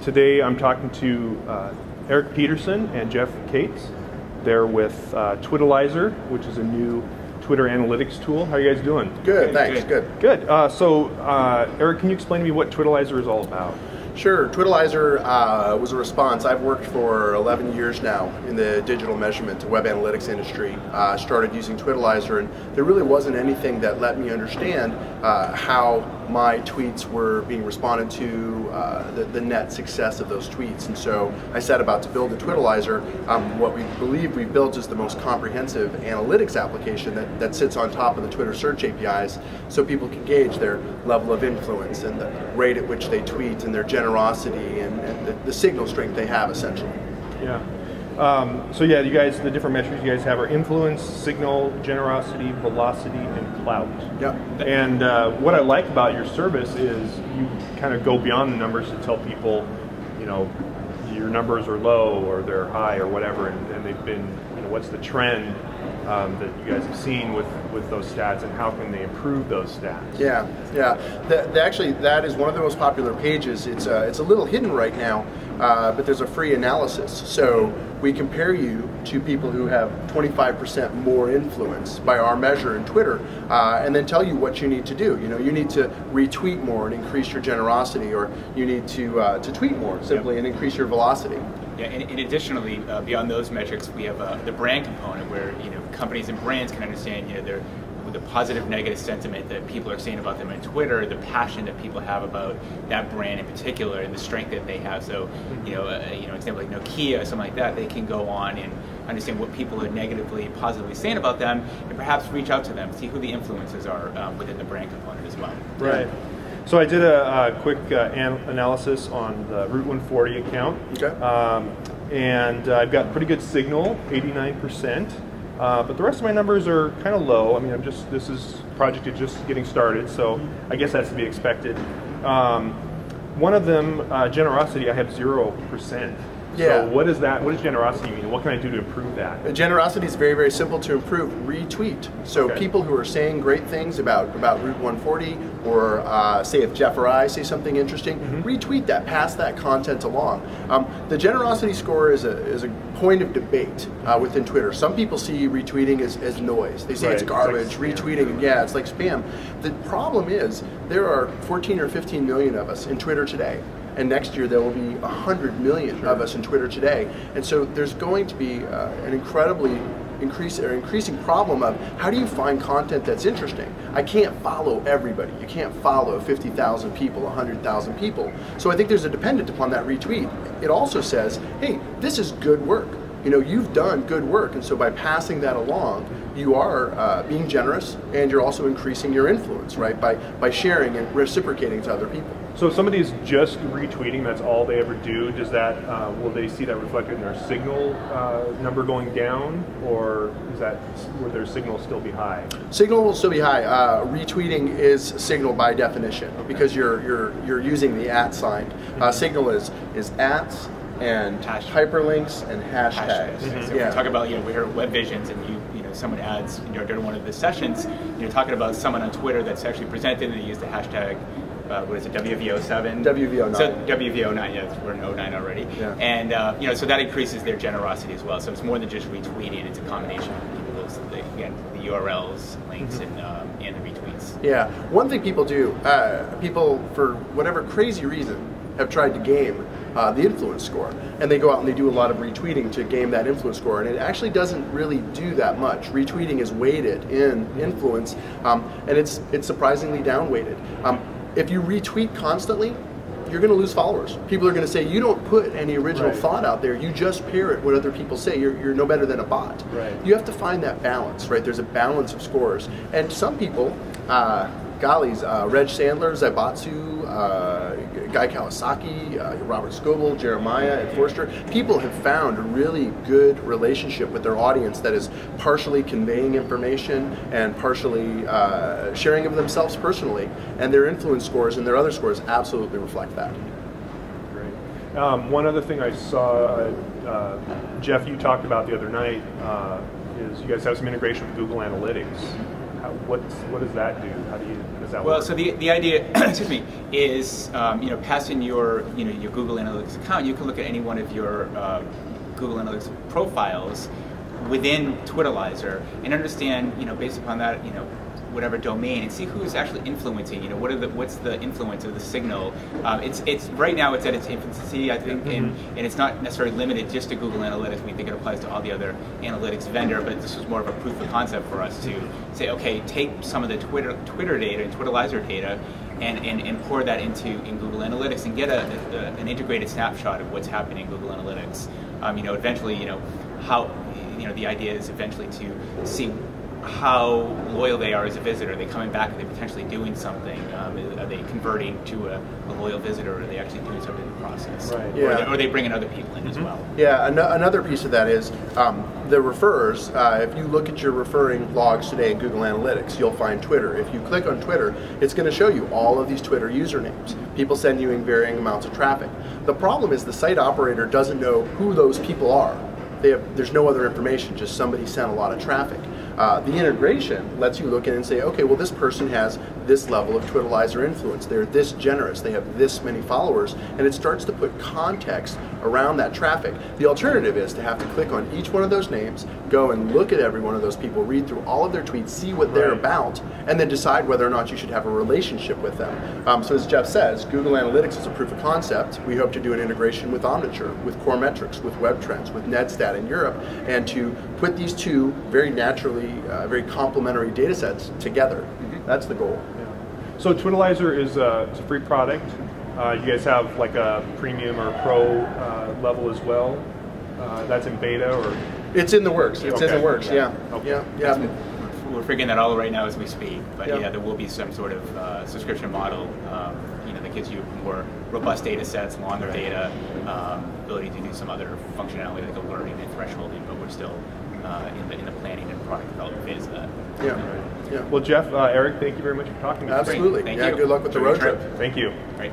Today I'm talking to Eric Peterson and Jeff Cates. They're with Twitalizer, which is a new Twitter analytics tool. How are you guys doing? Good, thanks. Good. So, Eric, can you explain to me what Twitalizer is all about? Sure. Twitalizer was a response. I've worked for 11 years now in the digital measurement and web analytics industry. Started using Twitalizer, and there really wasn't anything that let me understand how my tweets were being responded to, the net success of those tweets. And so I set about to build a Twitalizer. What we believe we built is the most comprehensive analytics application that sits on top of the Twitter search APIs, so people can gauge their level of influence and the rate at which they tweet and their generosity and the signal strength they have, essentially. Yeah. So yeah, you guys, the different metrics you guys have are influence, signal, generosity, velocity, and clout. Yep. And what I like about your service is you kind of go beyond the numbers to tell people, you know, your numbers are low or they're high or whatever, and they've been, you know, what's the trend that you guys have seen with those stats, and how can they improve those stats? Yeah. Actually, that is one of the most popular pages. It's a little hidden right now, but there's a free analysis. So we compare you to people who have 25% more influence by our measure in Twitter, and then tell you what you need to do. You know, you need to retweet more and increase your generosity, or you need to tweet more simply and increase your velocity. Yeah, and additionally, beyond those metrics, we have the brand component, where companies and brands can understand the positive, negative sentiment that people are saying about them on Twitter, the passion that people have about that brand in particular, and the strength that they have. So, example like Nokia, something like that, they can go on and understand what people are negatively, positively saying about them, and perhaps reach out to them, see who the influencers are within the brand component as well. Right. So I did a quick analysis on the Route 140 account, and I've got pretty good signal, 89%. But the rest of my numbers are kind of low. I mean, this project is just getting started, so I guess that's to be expected. One of them, generosity, I have 0%. Yeah. So what is that? What does generosity mean? What can I do to improve that? Generosity is very, very simple to improve. Retweet. So people who are saying great things about Route 140, or say if Jeff or I say something interesting, retweet that, pass that content along. The generosity score is a point of debate within Twitter. Some people see retweeting as noise. They say it's garbage. Like retweeting, yeah, it's like spam. The problem is there are 14 or 15 million of us in Twitter today. And next year there will be 100 million of us in Twitter today. And so there's going to be an incredibly increasing problem of how do you find content that's interesting? I can't follow everybody. You can't follow 50,000 people, 100,000 people. So I think there's a dependent upon that retweet. It also says, hey, this is good work. You know, you've done good work, and so by passing that along, you are being generous, and you're also increasing your influence, right? By sharing and reciprocating to other people. So if somebody is just retweeting, that's all they ever do, does that, will they see that reflected in their signal number going down, or will their signal still be high? Signal will still be high. Retweeting is signal by definition, because you're using the @ sign. Signal is @ and hyperlinks and hashtags. So we talk about, we heard Web Visions, and someone adds, during one of the sessions, talking about someone on Twitter that's actually presented, and they use the hashtag, what is it, WVO7? WVO9. So WVO9, yeah, we're in 09 already. Yeah. And so that increases their generosity as well. So it's more than just retweeting; it's a combination of those, the URLs, links, and the retweets. Yeah. One thing people do, people for whatever crazy reason have tried to game the influence score, and they go out and they do a lot of retweeting to game that influence score, and it actually doesn't really do that much. Retweeting is weighted in influence, and it's surprisingly down-weighted. If you retweet constantly, you're going to lose followers. People are going to say, you don't put any original thought out there, you just parrot what other people say, you're no better than a bot. You have to find that balance, right? There's a balance of scores, and some people, Reg Sandler, Zaibatsu, Guy Kawasaki, Robert Scoble, Jeremiah, and Forrester, people have found a really good relationship with their audience that is partially conveying information and partially sharing of themselves personally, and their influence scores and their other scores absolutely reflect that. Great. One other thing I saw, Jeff, you talked about the other night, is you guys have some integration with Google Analytics. what does that do? How does that work? Well, so the idea, excuse me, is pass in your your Google Analytics account. You can look at any one of your Google Analytics profiles within Twitterlizer and understand, based upon that, whatever domain, and see who's actually influencing. What's the influence of the signal? It's right now it's at its infancy, I think, and it's not necessarily limited just to Google Analytics. We think it applies to all the other analytics vendor, but this was more of a proof of concept for us to say, okay, take some of the Twitter data and Twitterlizer data and pour that in Google Analytics and get an integrated snapshot of what's happening in Google Analytics. Eventually, how the idea is eventually to see how loyal they are as a visitor. Are they coming back? Are they potentially doing something? Are they converting to a loyal visitor? Or are they actually doing something in the process? Right. Yeah. Or are they bringing other people in as well? Yeah, another piece of that is the referrers. If you look at your referring logs today in Google Analytics, you'll find Twitter. If you click on Twitter, it's going to show you all of these Twitter usernames. People send you in varying amounts of traffic. The problem is the site operator doesn't know who those people are. There's no other information, just somebody sent a lot of traffic. The integration lets you look in and say, okay, well, this person has this level of Twitterlizer influence. They're this generous. They have this many followers. And it starts to put context around that traffic. The alternative is to have to click on each one of those names, go and look at every one of those people, read through all of their tweets, see what they're about, and then decide whether or not you should have a relationship with them. So as Jeff says, Google Analytics is a proof of concept. We hope to do an integration with Omniture, with Core Metrics, with WebTrends, with Nedstat in Europe, and to put these two very naturally, very complementary data sets together. That's the goal. Yeah. So Twitterlizer is it's a free product. You guys have like a premium or pro level as well. That's in beta, or it's in the works. It's in the works. Yeah. Okay. Yeah. We're figuring that out right now as we speak. But yeah, there will be some sort of subscription model, that gives you more robust data sets, longer data, ability to do some other functionality like alerting and thresholding. But we're still in the planning and product development phase of that. Yeah. Well, Jeff, Eric, thank you very much for talking to us. Absolutely. Thank you. Good luck with the road trip. Thank you. Right.